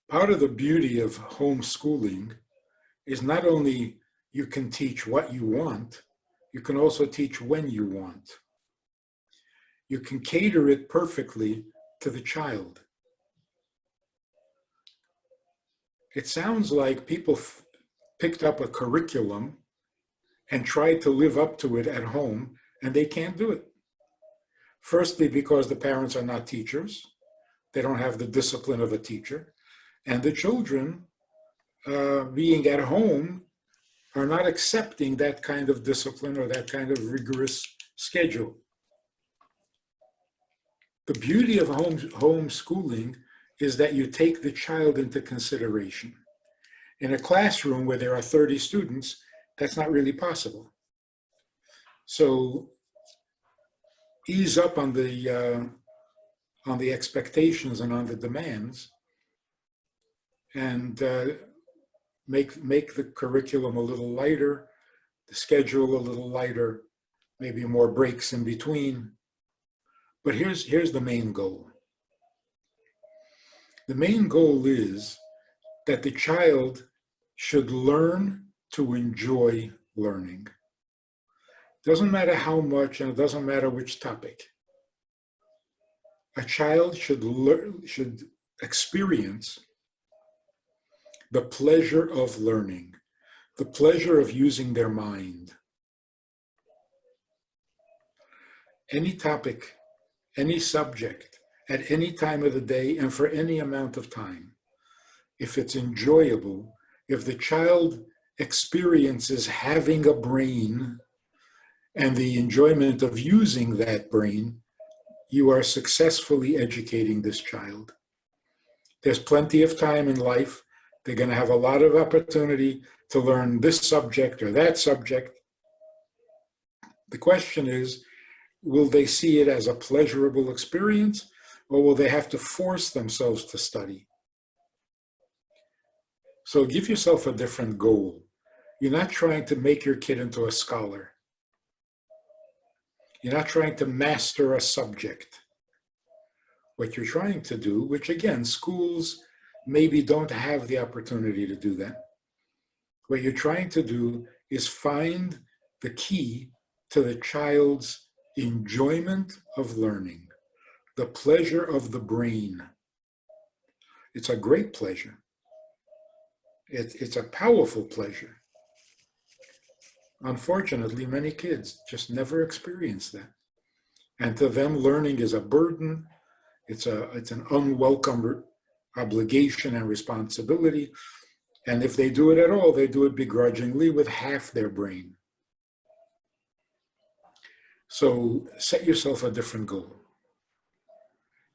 Part of the beauty of homeschooling is not only you can teach what you want, you can also teach when you want. You can cater it perfectly to the child. It sounds like people picked up a curriculum and tried to live up to it at home, and they can't do it. Firstly, because the parents are not teachers. They don't have the discipline of a teacher. And the children, being at home, are not accepting that kind of discipline or that kind of rigorous schedule. The beauty of homeschooling is that you take the child into consideration. In a classroom where there are 30 students, that's not really possible. So ease up on the expectations and on the demands, and make the curriculum a little lighter, the schedule a little lighter, maybe more breaks in between. But here's the main goal. The main goal is that the child should learn to enjoy learning. Doesn't matter how much, and it doesn't matter which topic. A child should experience the pleasure of learning, the pleasure of using their mind. Any topic, any subject, at any time of the day and for any amount of time, if it's enjoyable, if the child experiences having a brain and the enjoyment of using that brain, you are successfully educating this child. There's plenty of time in life. They're going to have a lot of opportunity to learn this subject or that subject. The question is, will they see it as a pleasurable experience, or will they have to force themselves to study? So give yourself a different goal. You're not trying to make your kid into a scholar. You're not trying to master a subject. What you're trying to do, which again, schools maybe don't have the opportunity to do that. What you're trying to do is find the key to the child's enjoyment of learning, the pleasure of the brain. It's a great pleasure. It's a powerful pleasure. Unfortunately, many kids just never experience that. And to them, learning is a burden. It's an unwelcome obligation and responsibility. And if they do it at all, they do it begrudgingly with half their brain. So set yourself a different goal.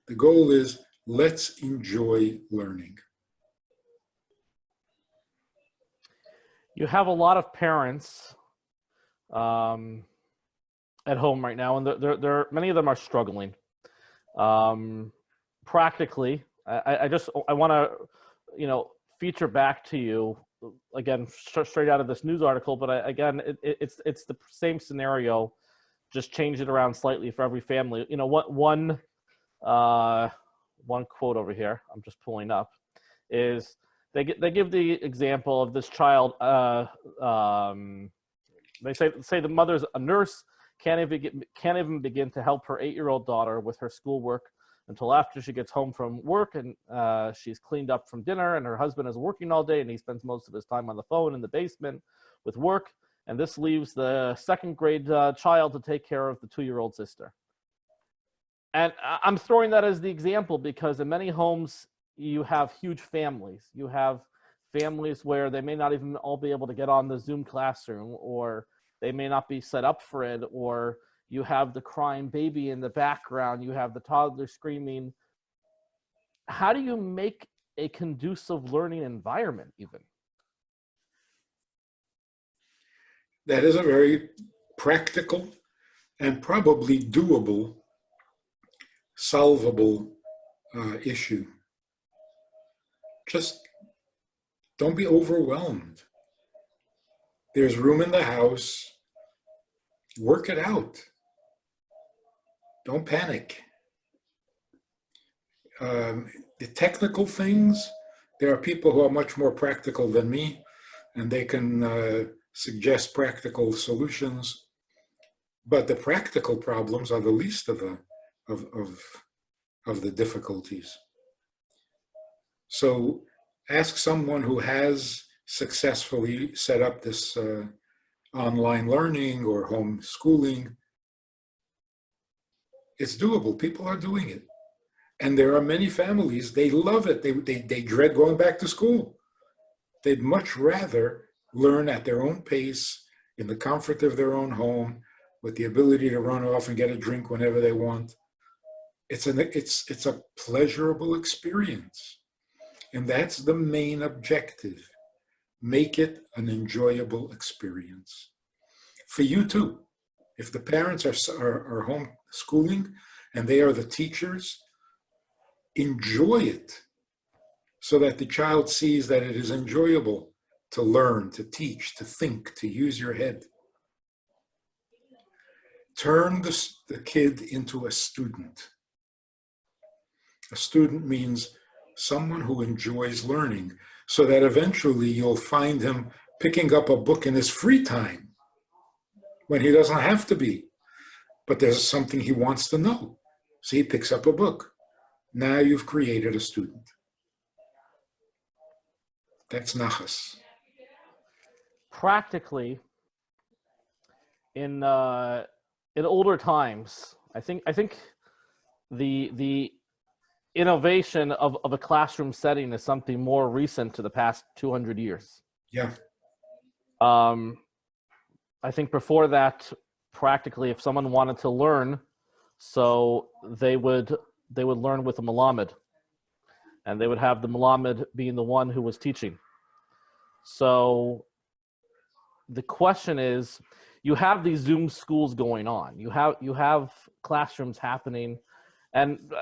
The goal is, let's enjoy learning. You have a lot of parents at home right now, and they're many of them are struggling. Practically, I want to, feature back to you again, straight out of this news article. But it's the same scenario, just change it around slightly for every family. One quote over here, I'm just pulling up, is they give the example of this child. They say the mother's a nurse, can't even begin to help her 8-year-old daughter with her schoolwork until after she gets home from work, and she's cleaned up from dinner, and her husband is working all day, and he spends most of his time on the phone in the basement with work, and this leaves the second grade child to take care of the 2-year-old sister. And I'm throwing that as the example because in many homes you have huge families. You have families where they may not even all be able to get on the Zoom classroom, or they may not be set up for it, or you have the crying baby in the background, you have the toddler screaming. How do you make a conducive learning environment even? That is a very practical and probably doable, solvable issue. Just don't be overwhelmed. There's room in the house. Work it out. Don't panic. The technical things, There are people who are much more practical than me, and they can suggest practical solutions. But the practical problems are the least of the difficulties. So ask someone who has successfully set up this online learning or homeschooling. It's doable. People are doing it. And there are many families, they love it. They dread going back to school. They'd much rather learn at their own pace, in the comfort of their own home, with the ability to run off and get a drink whenever they want. It's a pleasurable experience. And that's the main objective. Make it an enjoyable experience. For you too. If the parents are homeschooling and they are the teachers, enjoy it so that the child sees that it is enjoyable to learn, to teach, to think, to use your head. Turn the kid into a student. A student means someone who enjoys learning, so that eventually you'll find him picking up a book in his free time when he doesn't have to be. But there's something he wants to know. So he picks up a book. Now you've created a student. That's nachas. Practically, in older times, I think the innovation of a classroom setting is something more recent to the past 200 years. Yeah. I think before that, practically, if someone wanted to learn, so they would learn with a malamed, and they would have the malamed being the one who was teaching. So the question is, you have these Zoom schools going on. You have classrooms happening, and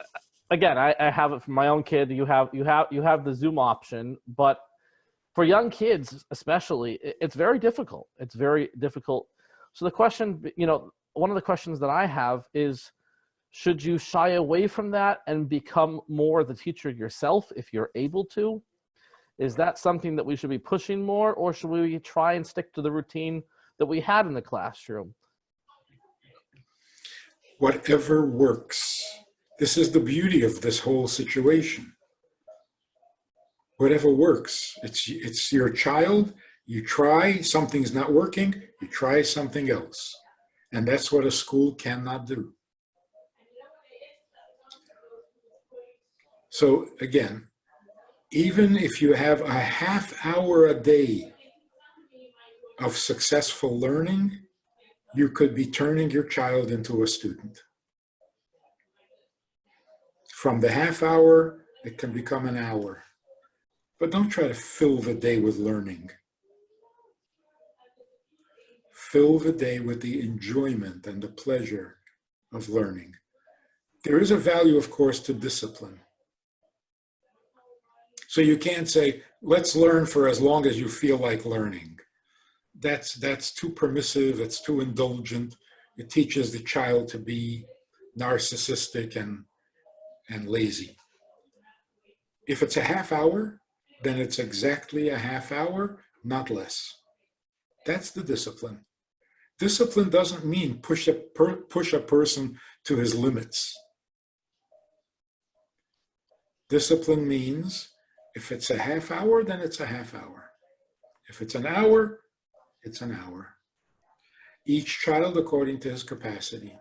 again, I have it for my own kid. You have the Zoom option, but for young kids especially, it's very difficult. It's very difficult. So the question, one of the questions that I have is, should you shy away from that and become more the teacher yourself if you're able to? Is that something that we should be pushing more, or should we try and stick to the routine that we had in the classroom? Whatever works. This is the beauty of this whole situation. Whatever works. It's your child. You try, something's not working, you try something else. And that's what a school cannot do. So again, even if you have a half hour a day of successful learning, you could be turning your child into a student. From the half hour, it can become an hour. But don't try to fill the day with learning. Fill the day with the enjoyment and the pleasure of learning. There is a value, of course, to discipline. So you can't say, let's learn for as long as you feel like learning. That's too permissive, it's too indulgent. It teaches the child to be narcissistic and lazy. If it's a half hour, then it's exactly a half hour, not less. That's the discipline. Discipline doesn't mean push a person to his limits. Discipline means if it's a half hour, then it's a half hour. If it's an hour, it's an hour. Each child according to his capacity.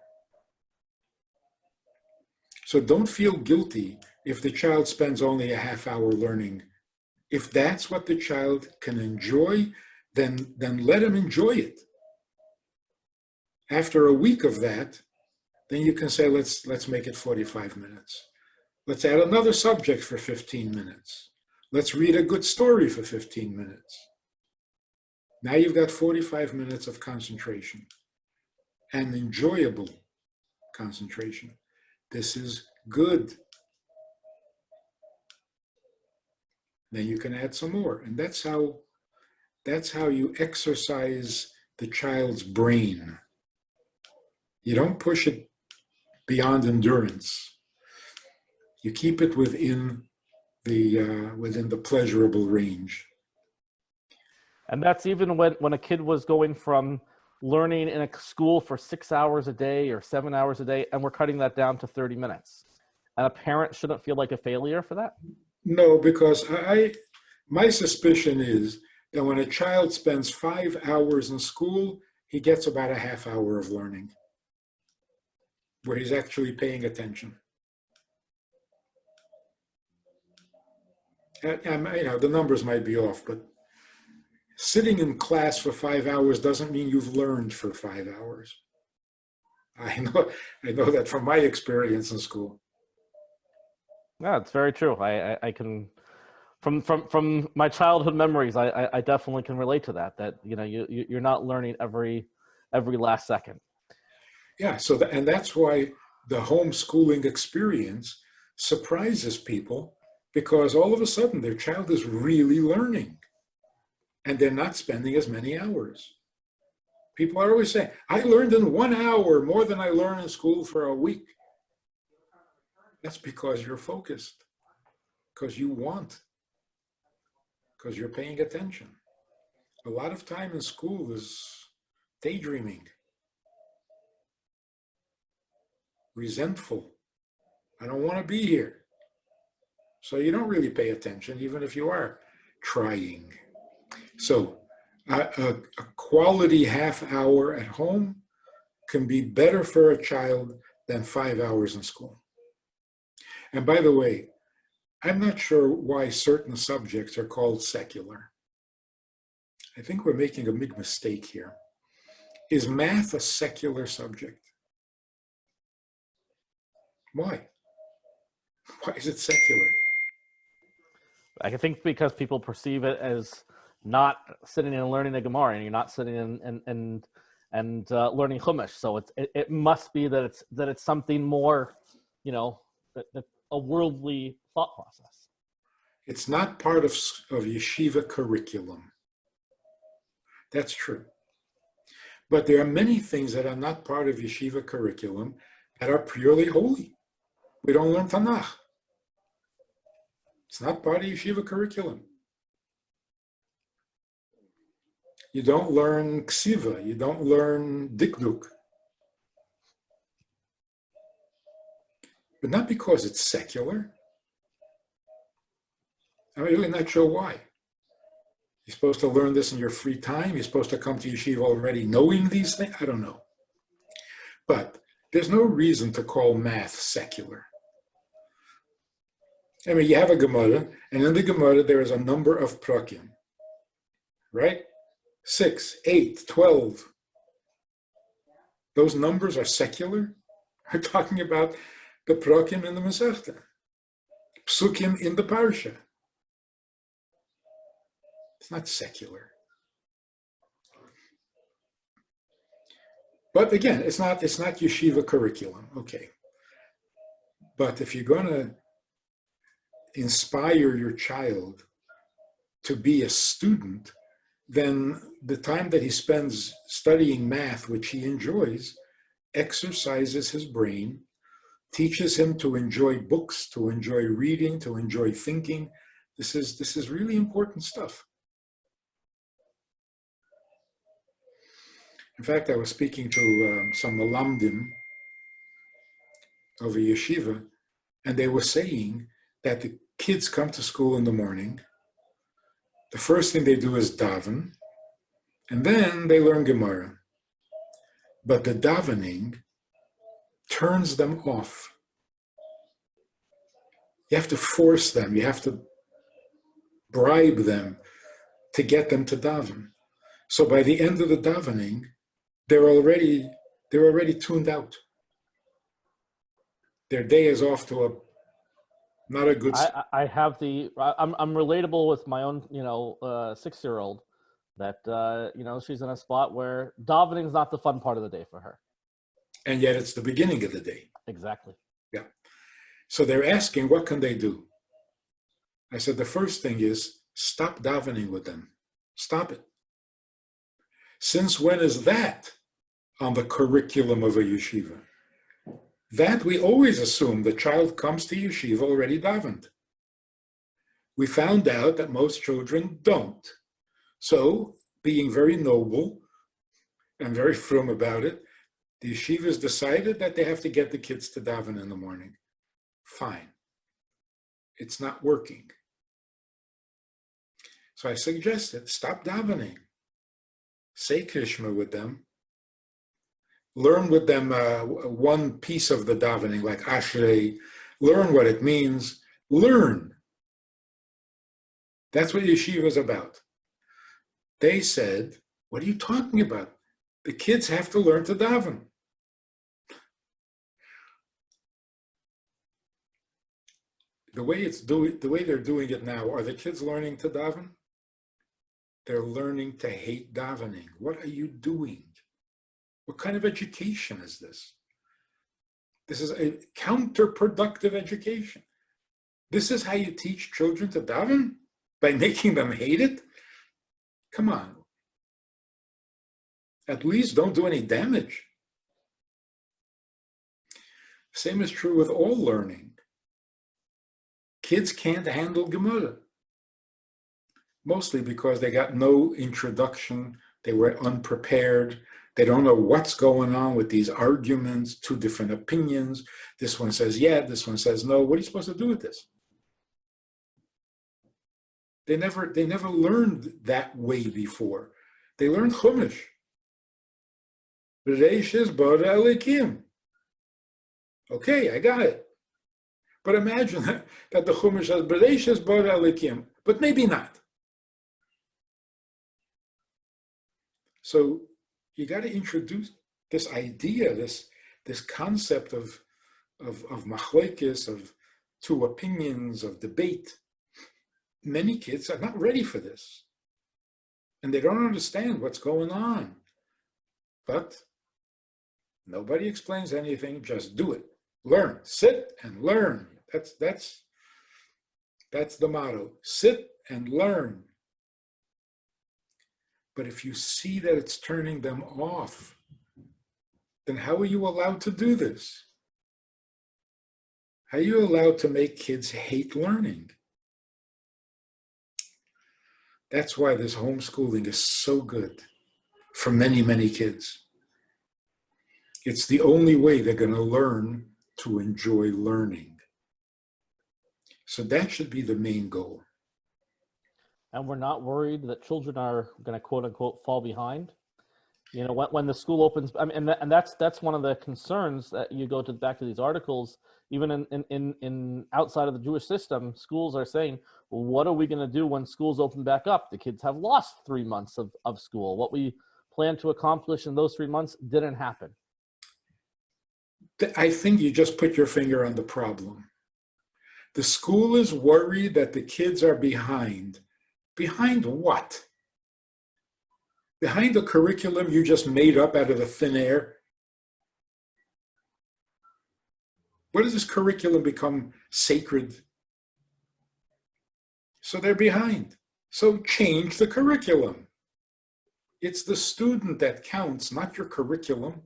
So don't feel guilty if the child spends only a half hour learning. If that's what the child can enjoy, then let him enjoy it. After a week of that, then you can say, let's make it 45 minutes. Let's add another subject for 15 minutes. Let's read a good story for 15 minutes. Now you've got 45 minutes of concentration, and enjoyable concentration. This is good. Then you can add some more, and that's how you exercise the child's brain. You don't push it beyond endurance. You keep it within within the pleasurable range. And that's even when a kid was going from learning in a school for 6 hours a day or 7 hours a day, and we're cutting that down to 30 minutes. And a parent shouldn't feel like a failure for that? No, because my suspicion is that when a child spends 5 hours in school, he gets about a half hour of learning, where he's actually paying attention. And the numbers might be off, but sitting in class for 5 hours doesn't mean you've learned for 5 hours. I know that from my experience in school. Yeah, it's very true. I can, from my childhood memories, I definitely can relate to that. That you're not learning every last second. Yeah. And that's why the homeschooling experience surprises people, because all of a sudden their child is really learning, and they're not spending as many hours. People are always saying, "I learned in 1 hour more than I learned in school for a week." That's because you're focused, because you want, because you're paying attention. A lot of time in school is daydreaming, resentful. I don't want to be here. So you don't really pay attention, even if you are trying. So a quality half hour at home can be better for a child than 5 hours in school. And by the way, I'm not sure why certain subjects are called secular. I think we're making a big mistake here. Is math a secular subject? Why? Why is it secular? I think because people perceive it as not sitting and learning the Gemara, and you're not sitting and learning Chumash. So it must be that it's something more, a worldly thought process. It's not part of yeshiva curriculum. That's true. But there are many things that are not part of yeshiva curriculum that are purely holy. We don't learn Tanakh. It's not part of yeshiva curriculum. You don't learn ksiva. You don't learn dikduk. But not because it's secular. I'm really not sure why. You're supposed to learn this in your free time. You're supposed to come to yeshiva already knowing these things. I don't know. But there's no reason to call math secular. I mean, you have a Gemara, and in the Gemara there is a number of prakim, right? 6, 8, 12. Those numbers are secular. We're talking about the prakim in the Masechta, psukim in the parsha. It's not secular. But again, it's not yeshiva curriculum. Okay. But if you're going to inspire your child to be a student, then the time that he spends studying math, which he enjoys, exercises his brain, teaches him to enjoy books, to enjoy reading, to enjoy thinking. This is really important stuff. In fact, I was speaking to some Malamdim of a yeshiva, and they were saying that the kids come to school in the morning. The first thing they do is daven, and then they learn Gemara. But the davening turns them off. You have to force them. You have to bribe them to get them to daven. So by the end of the davening, they're already tuned out. Their day is off to not a good. I'm relatable with my own 6-year-old that she's in a spot where davening is not the fun part of the day for her. And yet it's the beginning of the day. Exactly. Yeah. So they're asking, what can they do? I said, the first thing is stop davening with them. Stop it. Since when is that on the curriculum of a yeshiva? That we always assume the child comes to yeshiva already davened. We found out that most children don't. So, being very noble and very frum about it, the yeshivas decided that they have to get the kids to daven in the morning. Fine. It's not working. So I suggested, stop davening. Say Krishma with them. Learn with them one piece of the davening, like Ashrei. Learn what it means. Learn. That's what yeshiva is about. They said, what are you talking about? The kids have to learn to daven. The way they're doing it now, are the kids learning to daven? They're learning to hate davening. What are you doing? What kind of education is this? This is a counterproductive education. This is how you teach children to daven? By making them hate it? Come on. At least don't do any damage. Same is true with all learning. Kids can't handle Gemara. Mostly because they got no introduction. They were unprepared. They don't know what's going on with these arguments, two different opinions. This one says yeah, this one says no. What are you supposed to do with this? They never learned that way before. They learned Chumash. Bereishis bara Elikim. Okay, I got it. But imagine that the Chumash says Bereishis bara Elikim, but maybe not. So you got to introduce this idea, this concept of machlokes, of two opinions, of debate. Many kids are not ready for this. And they don't understand what's going on. But nobody explains anything, just do it. Learn, sit and learn. That's the motto. Sit and learn. But if you see that it's turning them off, then how are you allowed to do this? How are you allowed to make kids hate learning? That's why this homeschooling is so good for many, many kids. It's the only way they're going to learn to enjoy learning. So that should be the main goal. And we're not worried that children are going to quote unquote fall behind. You know, when the school opens, I mean, and that's one of the concerns that you go to back to these articles. Even in outside of the Jewish system, schools are saying, well, what are we going to do when schools open back up? The kids have lost 3 months of school. What we planned to accomplish in those 3 months didn't happen. I think you just put your finger on the problem. The school is worried that the kids are behind. Behind what? Behind the curriculum you just made up out of the thin air? Where does this curriculum become sacred? So they're behind. So change the curriculum. It's the student that counts, not your curriculum.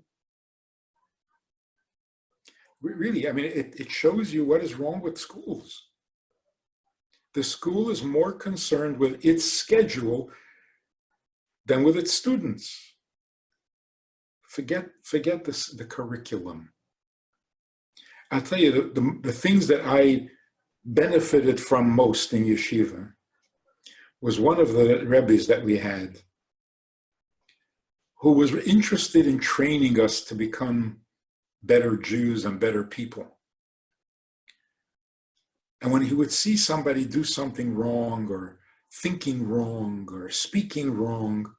Really, I mean, it shows you what is wrong with schools. The school is more concerned with its schedule than with its students. Forget the curriculum. I'll tell you, the things that I benefited from most in yeshiva was one of the Rabbis that we had who was interested in training us to become better Jews and better people. And when he would see somebody do something wrong or thinking wrong or speaking wrong,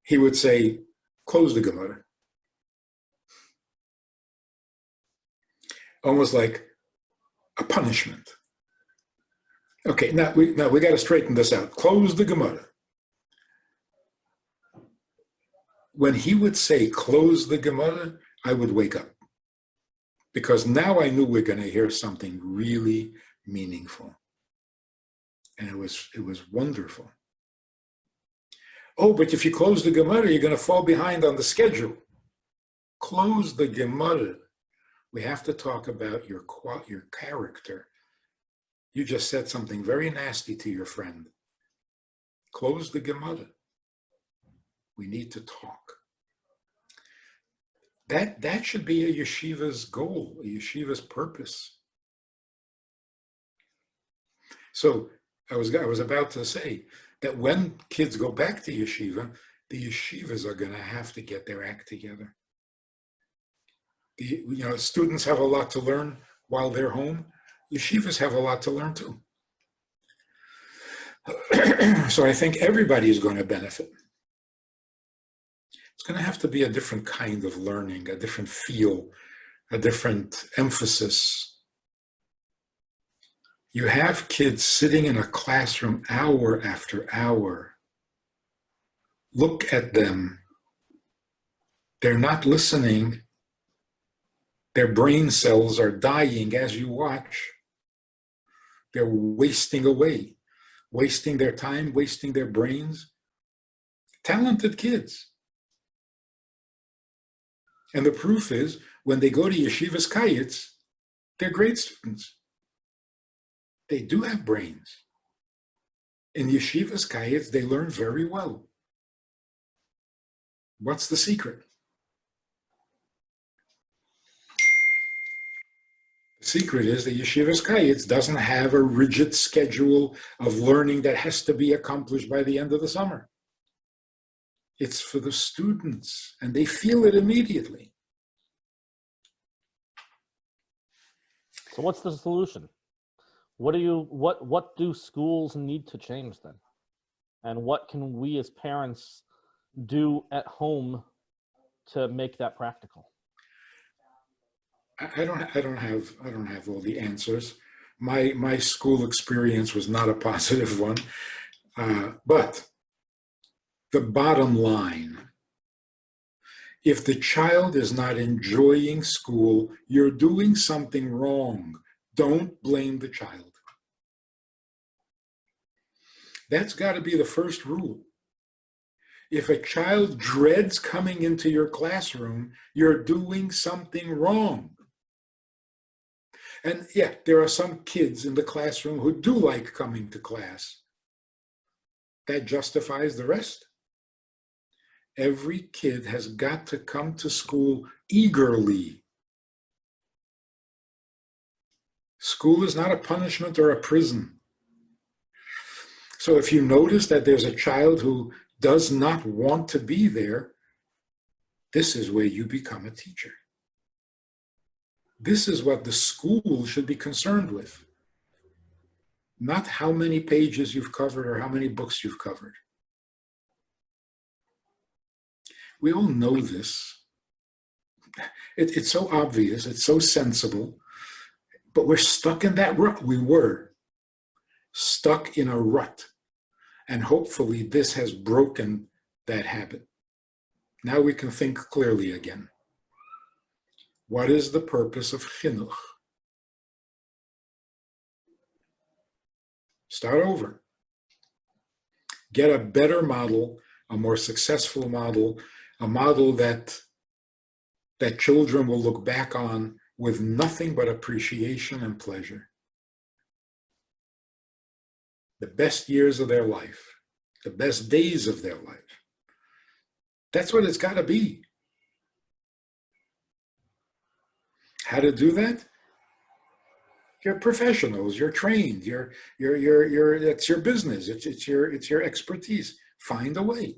he would say, close the Gemara. Almost like a punishment. Okay, now we got to straighten this out. Close the Gemara. When he would say, close the Gemara, I would wake up. Because now I knew we're going to hear something really meaningful. And it was wonderful. Oh, but if you close the Gemara, you're going to fall behind on the schedule. Close the Gemara. We have to talk about your character. You just said something very nasty to your friend. Close the Gemara. We need to talk. That should be a yeshiva's goal, a yeshiva's purpose. So I was about to say that when kids go back to yeshiva, the yeshivas are going to have to get their act together. Students have a lot to learn while they're home. Yeshivas have a lot to learn too. So I think everybody is going to benefit. It's going to have to be a different kind of learning, a different feel, a different emphasis. You have kids sitting in a classroom hour after hour. Look at them. They're not listening. Their brain cells are dying as you watch. They're wasting away, wasting their time, wasting their brains. Talented kids. And the proof is, when they go to Yeshiva's Kayitz, they're great students. They do have brains. In Yeshiva's Kayitz, they learn very well. What's the secret? The secret is that Yeshiva's Kayitz doesn't have a rigid schedule of learning that has to be accomplished by the end of the summer. It's for the students, and they feel it immediately. So what's the solution? What do schools need to change then? And what can we as parents do at home to make that practical? I don't have all the answers. My school experience was not a positive one, but the bottom line, if the child is not enjoying school, you're doing something wrong. Don't blame the child. That's got to be the first rule. If a child dreads coming into your classroom, you're doing something wrong. And yeah, there are some kids in the classroom who do like coming to class. That justifies the rest. Every kid has got to come to school eagerly. School is not a punishment or a prison. So if you notice that there's a child who does not want to be there, this is where you become a teacher. This is what the school should be concerned with. Not how many pages you've covered or how many books you've covered. We all know this. It's so obvious, it's so sensible, but we're stuck in that rut. We were stuck in a rut. And hopefully this has broken that habit. Now we can think clearly again. What is the purpose of chinuch? Start over. Get a better model, a more successful model, a model that children will look back on with nothing but appreciation and pleasure. The best years of their life, the best days of their life. That's what it's got to be. How to do that? You're professionals, you're trained, it's your business, it's your expertise. Find a way.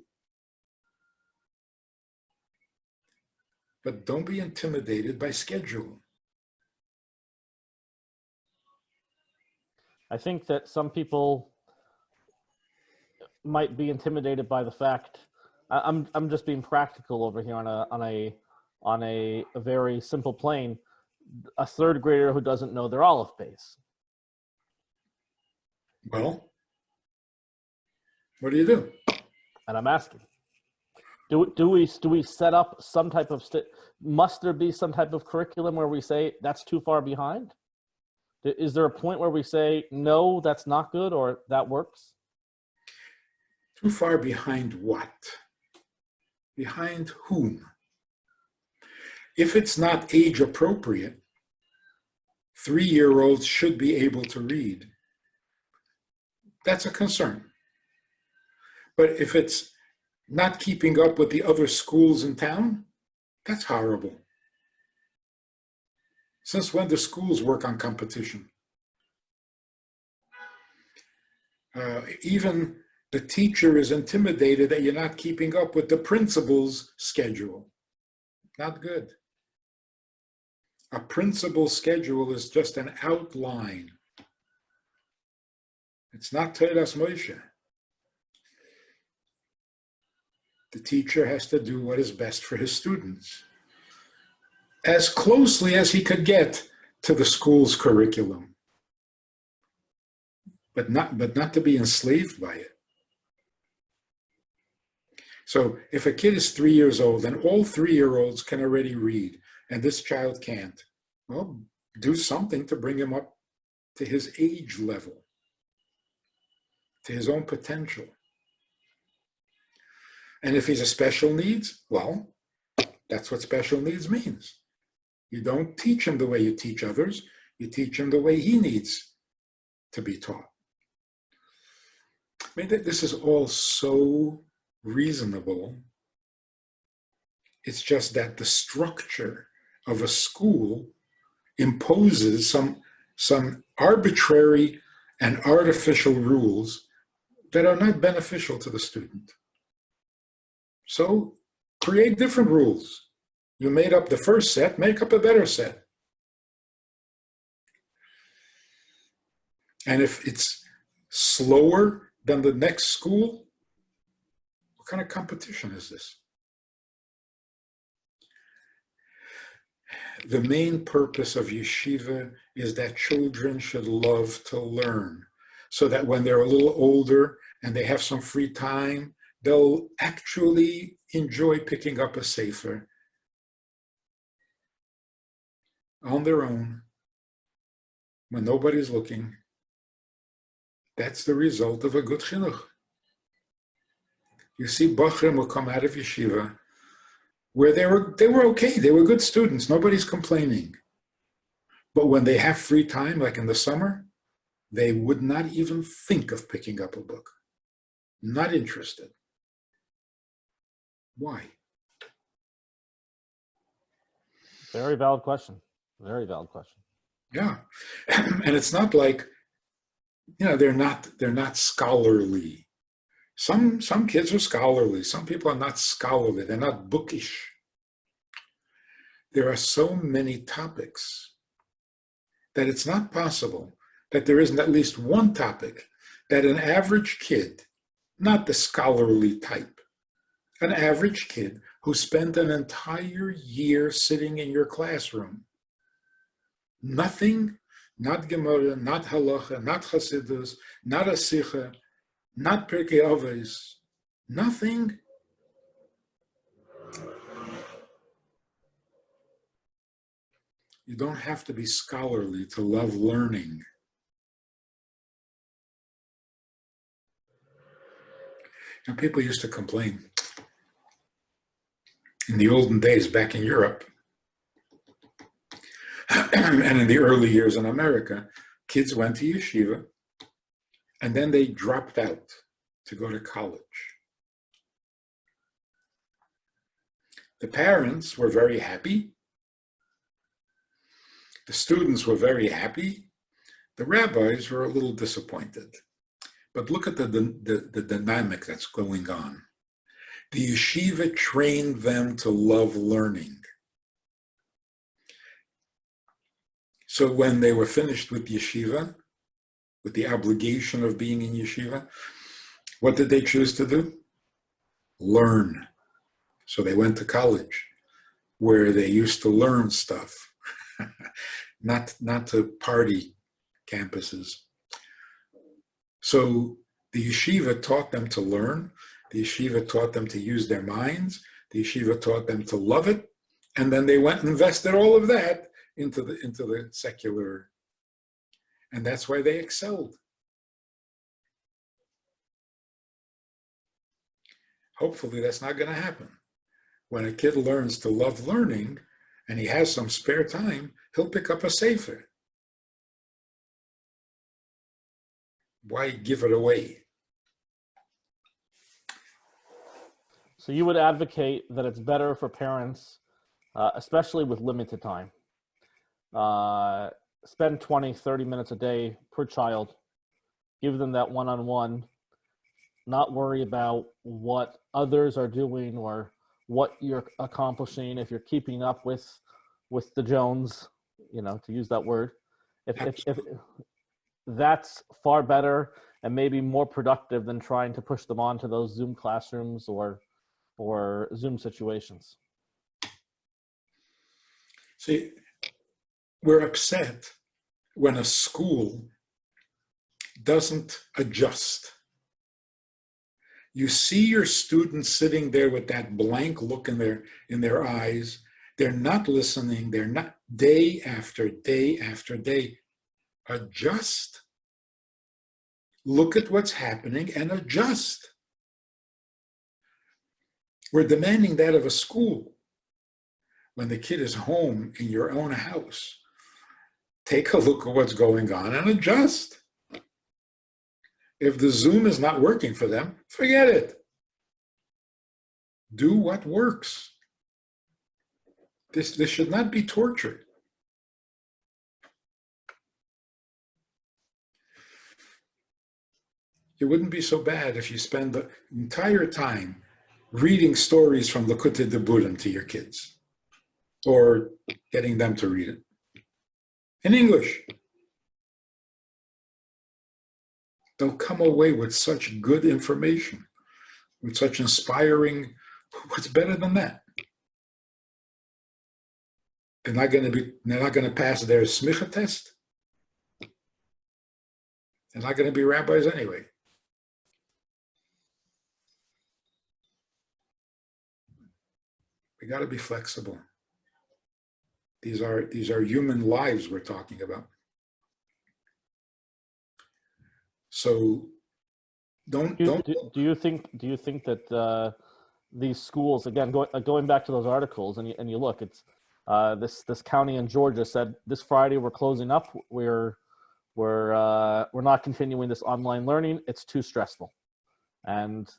But don't be intimidated by schedule. I think that some people might be intimidated by the fact, I'm just being practical over here on a very simple plane. A third grader who doesn't know their aleph base. Well, what do you do? And I'm asking, do we set up some type of must there be some type of curriculum where we say that's too far behind? Is there a point where we say no, that's not good, or that works? Too far behind what? Behind whom? If it's not age appropriate, 3-year-olds should be able to read. that's a concern. But if it's not keeping up with the other schools in town, that's horrible. Since when do schools work on competition? Even the teacher is intimidated that you're not keeping up with the principal's schedule. Not good. A principal's schedule is just an outline. It's not Teras Moshe. The teacher has to do what is best for his students, as closely as he could get to the school's curriculum, but not to be enslaved by it. So if a kid is 3 years old and all 3-year-olds can already read and this child can't, well, do something to bring him up to his age level, to his own potential. And if he's a special needs, well, that's what special needs means. You don't teach him the way you teach others, you teach him the way he needs to be taught. I mean, this is all so reasonable. It's just that the structure of a school imposes some arbitrary and artificial rules that are not beneficial to the student. So create different rules. You made up the first set, make up a better set. And if it's slower than the next school, what kind of competition is this? The main purpose of yeshiva is that children should love to learn, so that when they're a little older and they have some free time, they'll actually enjoy picking up a sefer on their own when nobody's looking. That's the result of a good chinuch. You see, Bachrim will come out of yeshiva where they were okay, they were good students, nobody's complaining. But when they have free time, like in the summer, they would not even think of picking up a book. Not interested. Why? Very valid question. Very valid question. Yeah. And it's not like, they're not scholarly. Some kids are scholarly. Some people are not scholarly. They're not bookish. There are so many topics that it's not possible that there isn't at least one topic that an average kid, not the scholarly type, an average kid who spent an entire year sitting in your classroom, nothing, not Gemara, not Halacha, not Chassidus, not Asicha, not Pirkei Avos, nothing. You don't have to be scholarly to love learning. And people used to complain in the olden days back in Europe and in the early years in America, kids went to yeshiva and then they dropped out to go to college. The parents were very happy. The students were very happy. The rabbis were a little disappointed. But look at the dynamic that's going on. The yeshiva trained them to love learning. So when they were finished with yeshiva, with the obligation of being in yeshiva, what did they choose to do? Learn. So they went to college, where they used to learn stuff, not to party campuses. So the yeshiva taught them to learn. The yeshiva taught them to use their minds. The yeshiva taught them to love it. And then they went and invested all of that into the secular. And that's why they excelled. Hopefully that's not going to happen. When a kid learns to love learning and he has some spare time, he'll pick up a sefer. Why give it away? So you would advocate that it's better for parents, especially with limited time, spend 20, 30 minutes a day per child, give them that one-on-one, not worry about what others are doing or what you're accomplishing, if you're keeping up with the Jones, to use that word. If that's far better and maybe more productive than trying to push them onto those Zoom classrooms or Zoom situations. See, we're upset when a school doesn't adjust. You see your students sitting there with that blank look in their eyes. They're not listening. They're not, day after day after day. Adjust. Look at what's happening and adjust. We're demanding that of a school. When the kid is home in your own house, take a look at what's going on and adjust. If the Zoom is not working for them, forget it. Do what works. This should not be torture. It wouldn't be so bad if you spend the entire time reading stories from Likutei Deburim to your kids, or getting them to read it in English. They'll come away with such good information, with such inspiring. What's better than that? They're not going to pass their smicha test. They're not going to be rabbis anyway. We got to be flexible. These are human lives we're talking about. So do you think that these schools, again, going back to those articles, and you look, it's this county in Georgia said this Friday we're closing up. We're not continuing this online learning. It's too stressful, and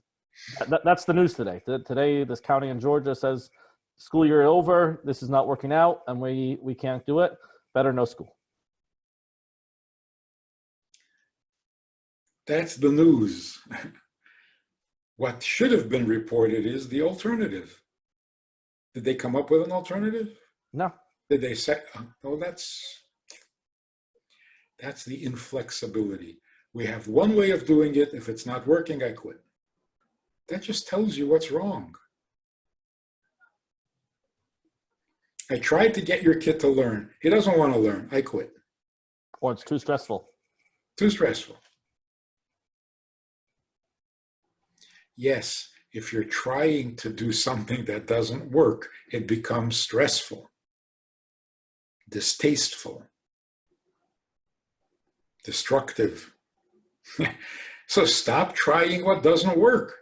that's the news today. Today, this county in Georgia says school year over. This is not working out, and we can't do it. Better no school. That's the news. What should have been reported is the alternative. Did they come up with an alternative? No. Did they say, oh, that's the inflexibility. We have one way of doing it. If it's not working, I quit. That just tells you what's wrong. I tried to get your kid to learn. He doesn't want to learn. I quit. Or it's too stressful. Too stressful. Yes, if you're trying to do something that doesn't work, it becomes stressful, distasteful, destructive. So stop trying what doesn't work.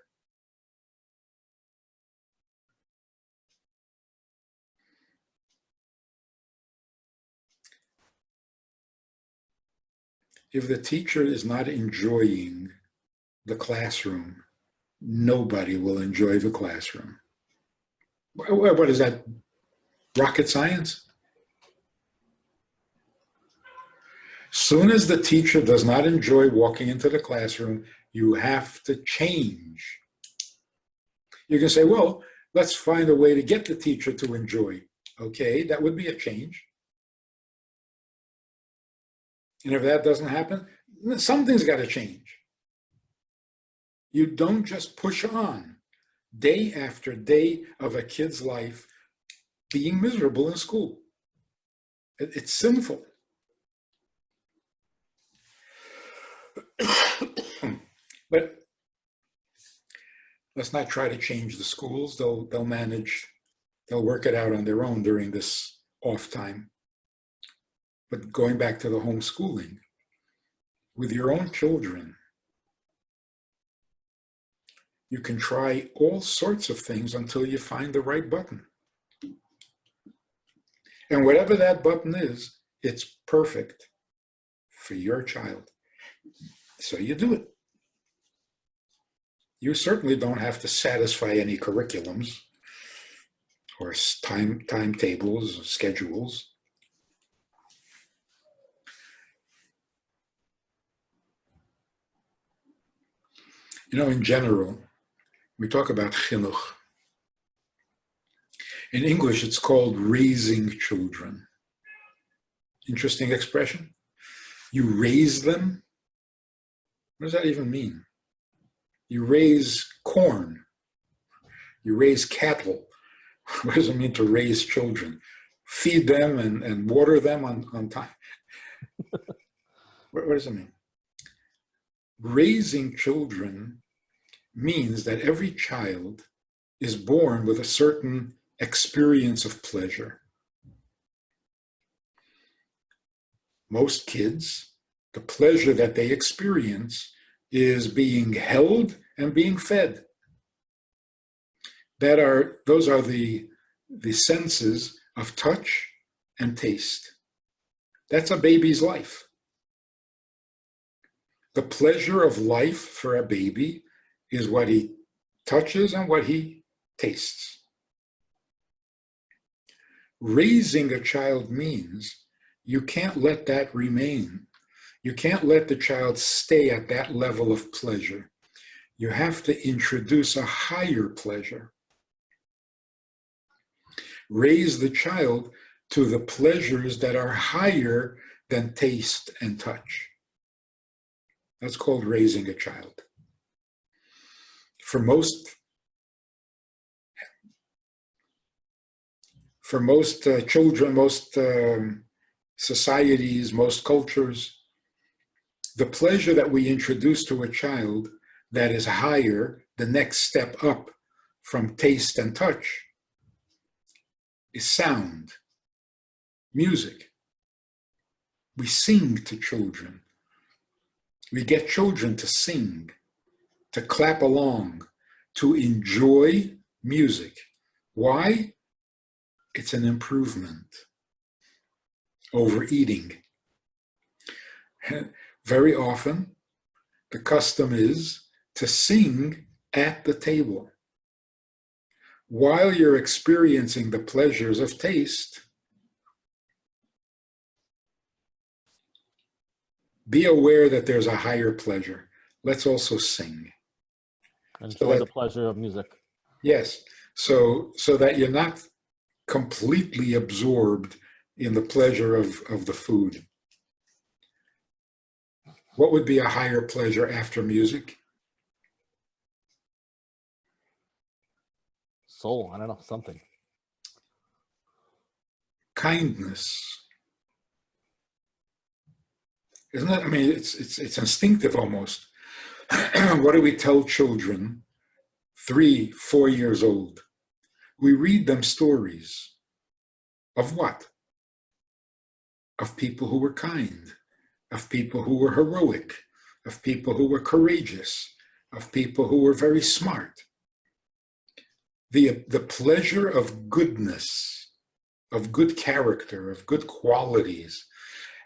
If the teacher is not enjoying the classroom, nobody will enjoy the classroom. What is that? Rocket science? Soon as the teacher does not enjoy walking into the classroom, you have to change. You can say, well, let's find a way to get the teacher to enjoy. Okay, that would be a change. And if that doesn't happen, something's got to change. You don't just push on day after day of a kid's life being miserable in school. It's sinful. But let's not try to change the schools. They'll manage, they'll work it out on their own during this off time. But going back to the homeschooling, with your own children, you can try all sorts of things until you find the right button. And whatever that button is, it's perfect for your child. So you do it. You certainly don't have to satisfy any curriculums or timetables or schedules. You know, in general, we talk about chinuch. In English, it's called raising children. Interesting expression. You raise them. What does that even mean? You raise corn. You raise cattle. What does it mean to raise children? Feed them and water them on time. What does it mean? Raising children means that every child is born with a certain experience of pleasure. Most kids, the pleasure that they experience is being held and being fed. Those are the senses of touch and taste. That's a baby's life. The pleasure of life for a baby is what he touches and what he tastes. Raising a child means you can't let that remain. You can't let the child stay at that level of pleasure. You have to introduce a higher pleasure. Raise the child to the pleasures that are higher than taste and touch. That's called raising a child. For most children, most societies, most cultures, the pleasure that we introduce to a child that is higher, the next step up from taste and touch, is sound, music. We sing to children. We get children to sing, to clap along, to enjoy music. Why? It's an improvement over eating. Very often, the custom is to sing at the table. While you're experiencing the pleasures of taste, be aware that there's a higher pleasure. Let's also sing. Enjoy the pleasure of music. Yes, so that you're not completely absorbed in the pleasure of the food. What would be a higher pleasure after music? Soul, I don't know, something. Kindness. Isn't it? I mean, it's instinctive almost. What do we tell children, 3, 4 years old? We read them stories of what? Of people who were kind, of people who were heroic, of people who were courageous, of people who were very smart. The pleasure of goodness, of good character, of good qualities,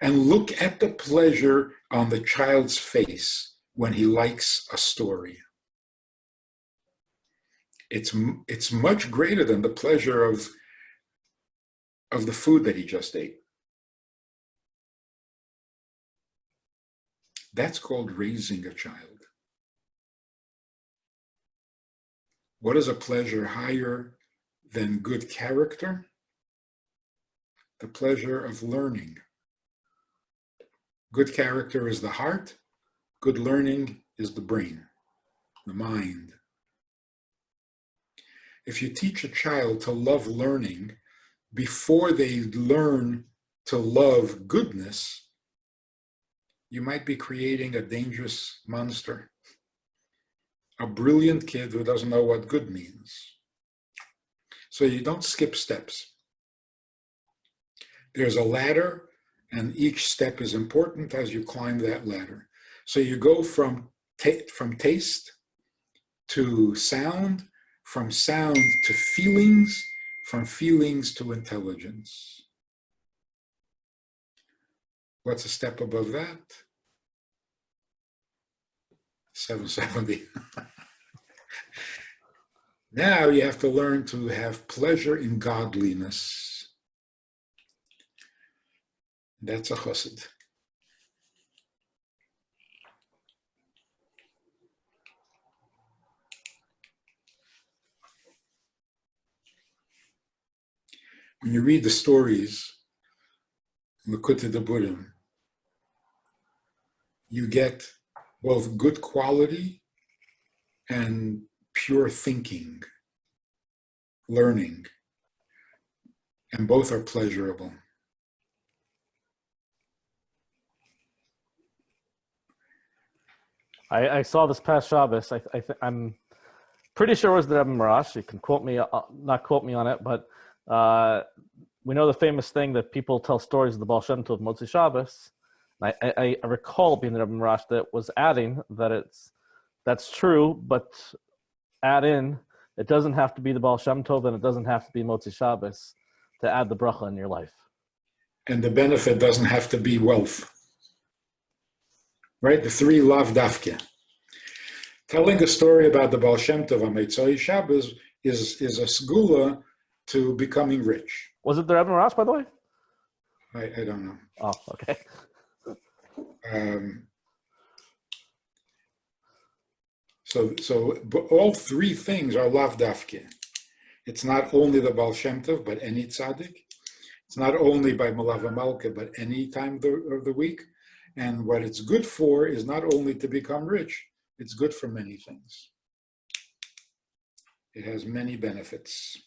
and look at the pleasure on the child's face when he likes a story. It's much greater than the pleasure of the food that he just ate. That's called raising a child. What is a pleasure higher than good character? The pleasure of learning. Good character is the heart. Good learning is the brain, the mind. If you teach a child to love learning before they learn to love goodness, you might be creating a dangerous monster. A brilliant kid who doesn't know what good means. So you don't skip steps. There's a ladder, and each step is important as you climb that ladder. So you go from taste to sound, from sound to feelings, from feelings to intelligence. What's a step above that? 770. Now you have to learn to have pleasure in godliness. That's a chassid. When you read the stories, Likutei Deburim, you get both good quality and pure thinking, learning, and both are pleasurable. I saw this past Shabbos. I'm pretty sure it was the Rebbe Marash. You can quote me, not quote me on it, but we know the famous thing that people tell stories of the Baal Shem Tov Motzi Shabbos. I recall being the Rebbe Marash that was adding that that's true, but add in, it doesn't have to be the Baal Shem Tov and it doesn't have to be Motzi Shabbos to add the bracha in your life. And the benefit doesn't have to be wealth. Right? The three lav dafke. Telling a story about the Baal Shem Tov on Motzei Shabbos is a segula to becoming rich. Was it the Rebbe Marash, by the way? I don't know. Oh, okay. So all three things are lav dafke. It's not only the Baal Shem Tov, but any tzaddik. It's not only by Malava Malka, but any time of the week. And what it's good for is not only to become rich, it's good for many things. It has many benefits.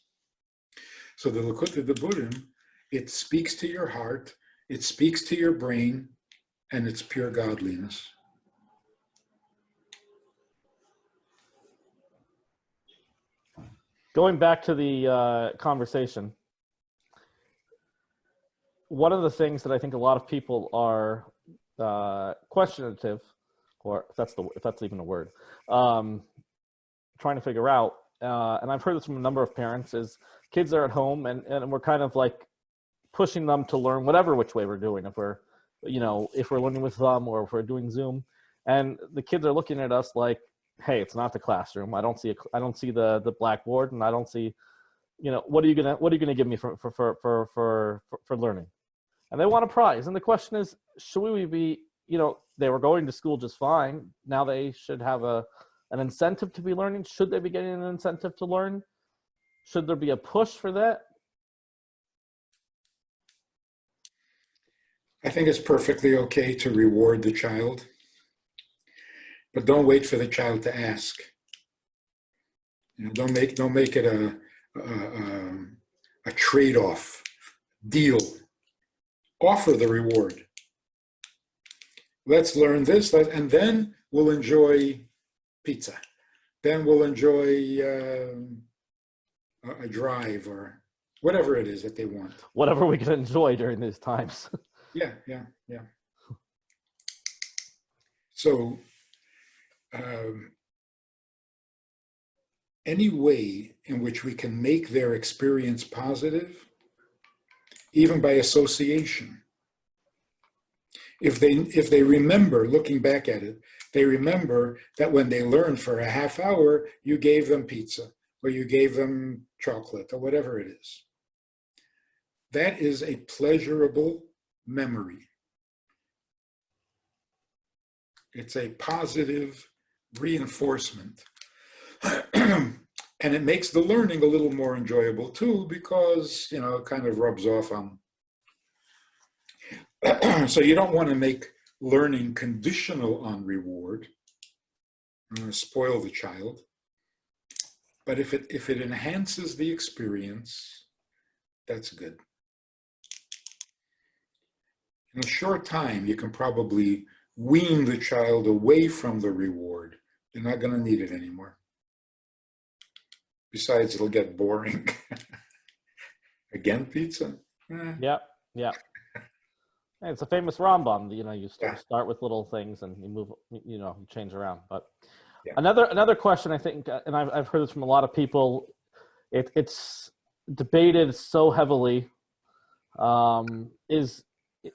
So the Likutei Deburim, it speaks to your heart, it speaks to your brain, and it's pure godliness. Going back to the conversation, one of the things that I think a lot of people are questionative, or if that's even a word, trying to figure out, and I've heard this from a number of parents, is kids are at home and we're kind of like pushing them to learn whatever which way we're doing. If we're learning with them or if we're doing Zoom, and the kids are looking at us like, hey, it's not the classroom. I don't see the blackboard, and I don't see, what are you gonna give me for learning? And they want a prize. And the question is, should we be, they were going to school just fine. Now they should have an incentive to be learning. Should they be getting an incentive to learn? Should there be a push for that? I think it's perfectly okay to reward the child, but don't wait for the child to ask. Don't make it a trade-off deal. Offer the reward. Let's learn this, and then we'll enjoy pizza. Then we'll enjoy a drive or whatever it is that they want. Whatever we can enjoy during these times. Yeah. So any way in which we can make their experience positive, even by association. If they remember, looking back at it, they remember that when they learned for a half hour, you gave them pizza, or you gave them chocolate, or whatever it is. That is a pleasurable memory. It's a positive reinforcement. And it makes the learning a little more enjoyable too, because, it kind of rubs off on. So you don't want to make learning conditional on reward. You want to spoil the child. But if it enhances the experience, that's good. In a short time, you can probably wean the child away from the reward. They're not going to need it anymore. Besides, it'll get boring. Again, pizza? Yeah. And it's a famous Rambam. You start with little things and you move, you change around. But yeah. Another question, I think, and I've heard this from a lot of people, it's debated so heavily, is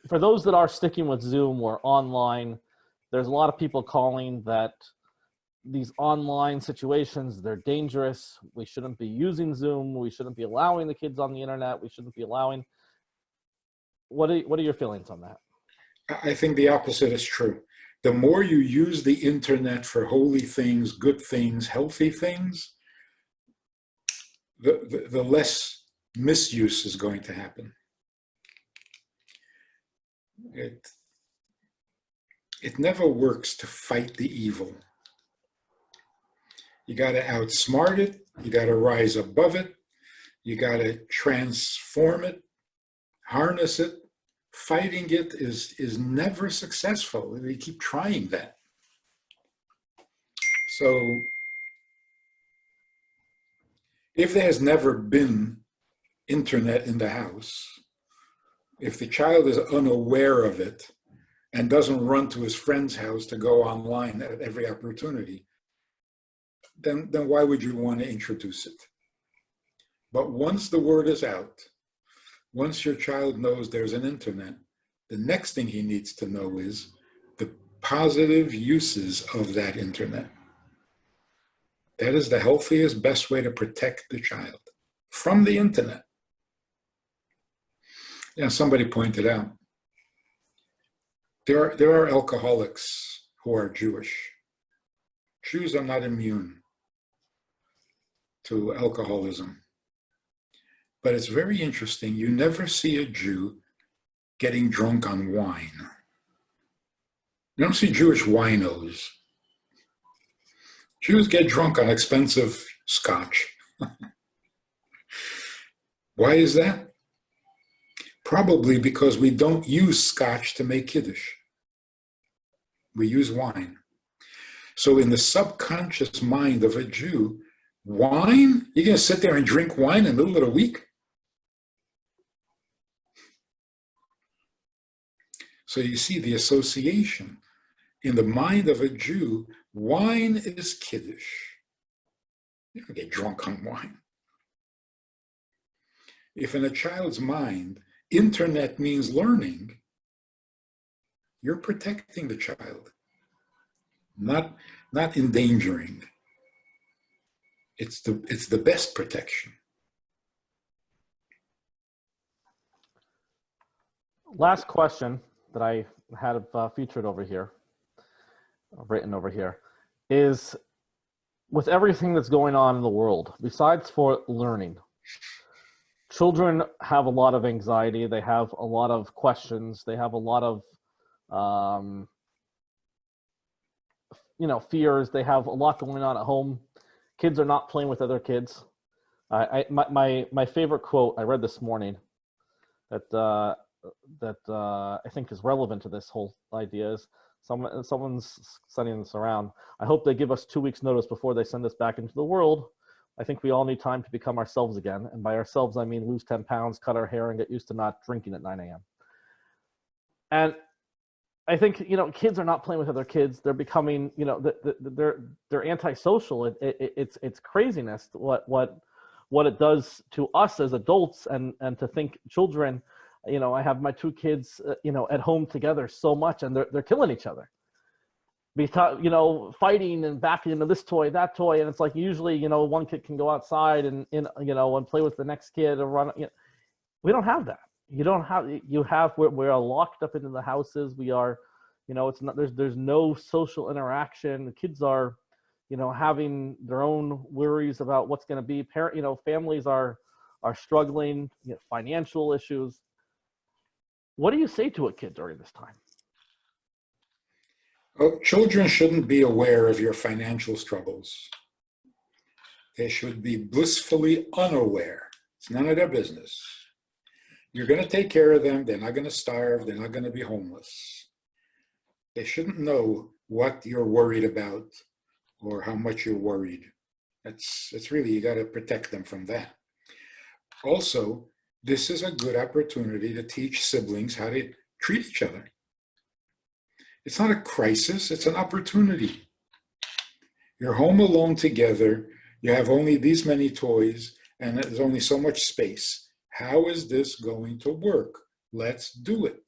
for those that are sticking with Zoom or online, there's a lot of people calling that these online situations, they're dangerous. We shouldn't be using Zoom. We shouldn't be allowing the kids on the internet. We shouldn't be allowing. What are your feelings on that? I think the opposite is true. The more you use the internet for holy things, good things, healthy things, the less misuse is going to happen. It never works to fight the evil. You got to outsmart it. You got to rise above it. You got to transform it, harness it. Fighting it is never successful. We keep trying that. So if there has never been internet in the house, if the child is unaware of it and doesn't run to his friend's house to go online at every opportunity, then why would you want to introduce it? But once the word is out, once your child knows there's an internet, the next thing he needs to know is the positive uses of that internet. That is the healthiest, best way to protect the child from the internet. Yeah, somebody pointed out, there are alcoholics who are Jewish. Jews are not immune to alcoholism. But it's very interesting. You never see a Jew getting drunk on wine. You don't see Jewish winos. Jews get drunk on expensive scotch. Why is that? Probably because we don't use scotch to make Kiddush. We use wine. So in the subconscious mind of a Jew, wine? You're going to sit there and drink wine in the middle of the week? So you see the association. In the mind of a Jew, wine is Kiddush. You don't get drunk on wine. If in a child's mind, internet means learning, you're protecting the child, not endangering. It's the best protection. Last question that I had featured over here, written over here, is with everything that's going on in the world, besides for learning, children have a lot of anxiety. They have a lot of questions. They have a lot of, fears. They have a lot going on at home. Kids are not playing with other kids. My favorite quote I read this morning that I think is relevant to this whole idea is someone's sending this around. I hope they give us 2 weeks notice before they send us back into the world. I think we all need time to become ourselves again. And by ourselves, I mean lose 10 pounds, cut our hair, and get used to not drinking at 9 a.m. And I think, kids are not playing with other kids. They're becoming, they're antisocial. It's craziness what it does to us as adults, and to think children, I have my 2 kids, at home together so much, and they're killing each other. Because, fighting and backing into this toy, that toy. And it's like, usually, one kid can go outside and play with the next kid or run. We don't have that. We're locked up into the houses. We are, it's not, there's no social interaction. The kids are, having their own worries about what's going to be. Families are struggling, financial issues. What do you say to a kid during this time? Well, children shouldn't be aware of your financial struggles. They should be blissfully unaware. It's none of their business. You're going to take care of them. They're not going to starve. They're not going to be homeless. They shouldn't know what you're worried about or how much you're worried. It's really, you got to protect them from that. Also, this is a good opportunity to teach siblings how to treat each other. It's not a crisis, it's an opportunity. You're home alone together, you have only these many toys, and there's only so much space. How is this going to work? Let's do it.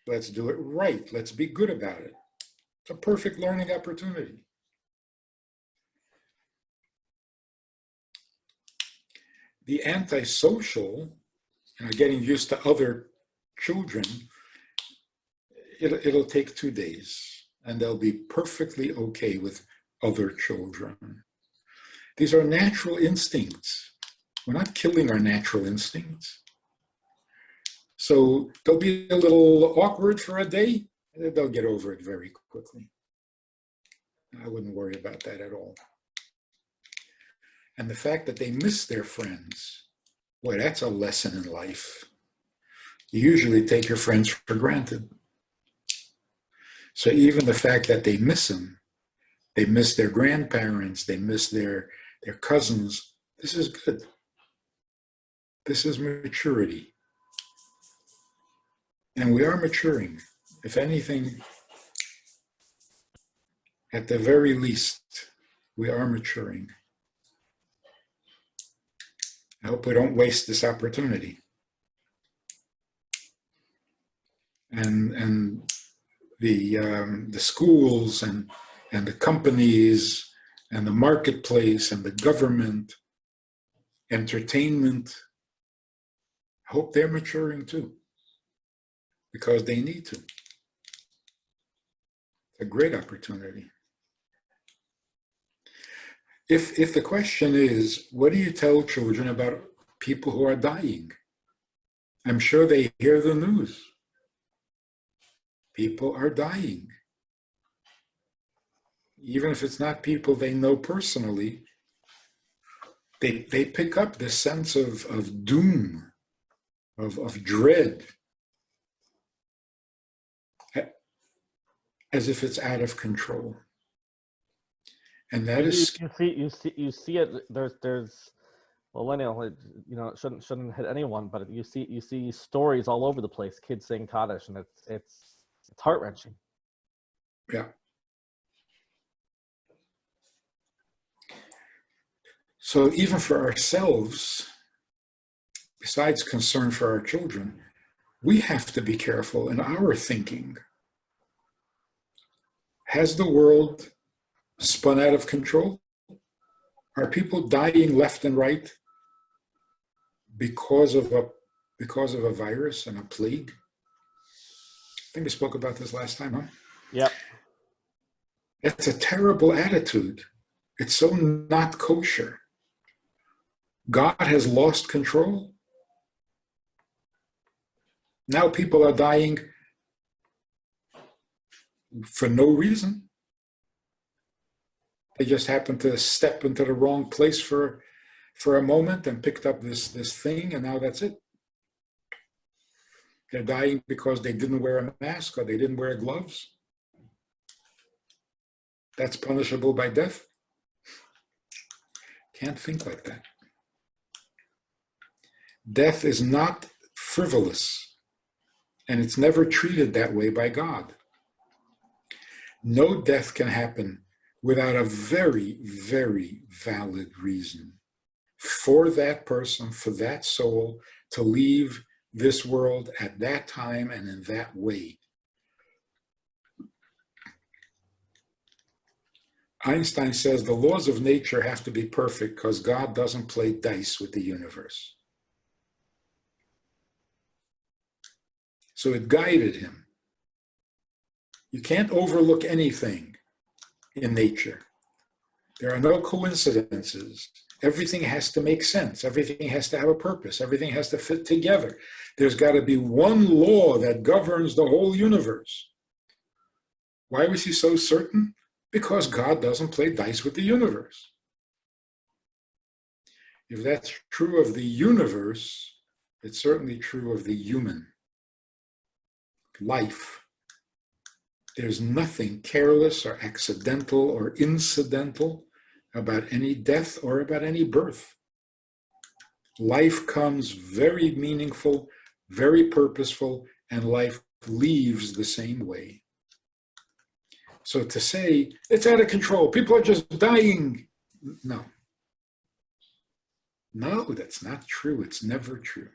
Let's do it right. Let's be good about it. It's a perfect learning opportunity. The antisocial, getting used to other children, it'll take 2 days, and they'll be perfectly okay with other children. These are natural instincts. We're not killing our natural instincts. So they'll be a little awkward for a day, and they'll get over it very quickly. I wouldn't worry about that at all. And the fact that they miss their friends, boy, that's a lesson in life. You usually take your friends for granted. So even the fact that they miss them, they miss their grandparents, they miss their cousins, this is good. This is maturity. And we are maturing. If anything, at the very least, we are maturing. I hope we don't waste this opportunity. And the schools and the companies and the marketplace and the government, entertainment, I hope they're maturing too, because they need to. It's a great opportunity. If the question is, what do you tell children about people who are dying? I'm sure they hear the news. People are dying. Even if it's not people they know personally, they pick up this sense of doom, of dread, as if it's out of control. And that is you see it. There's millennial. It shouldn't hit anyone, but you see stories all over the place. Kids saying Kaddish, and it's heart wrenching. Yeah. So even for ourselves, besides concern for our children, we have to be careful in our thinking. Has the world spun out of control? Are people dying left and right because of a virus and a plague? I think we spoke about this last time, huh? Yep. It's a terrible attitude. It's so not kosher. God has lost control. Now people are dying for no reason. They just happened to step into the wrong place for a moment and picked up this thing, and now that's it. They're dying because they didn't wear a mask or they didn't wear gloves. That's punishable by death. Can't think like that. Death is not frivolous, and it's never treated that way by God. No death can happen without a very, very valid reason for that person, for that soul, to leave this world at that time and in that way. Einstein says the laws of nature have to be perfect because God doesn't play dice with the universe. So it guided him. You can't overlook anything in nature. There are no coincidences. Everything has to make sense. Everything has to have a purpose. Everything has to fit together. There's got to be one law that governs the whole universe. Why was he so certain? Because God doesn't play dice with the universe. If that's true of the universe, it's certainly true of the human life. There's nothing careless or accidental or incidental about any death or about any birth. Life comes very meaningful, very purposeful, and life leaves the same way. So to say, it's out of control, people are just dying. No. No, that's not true. It's never true.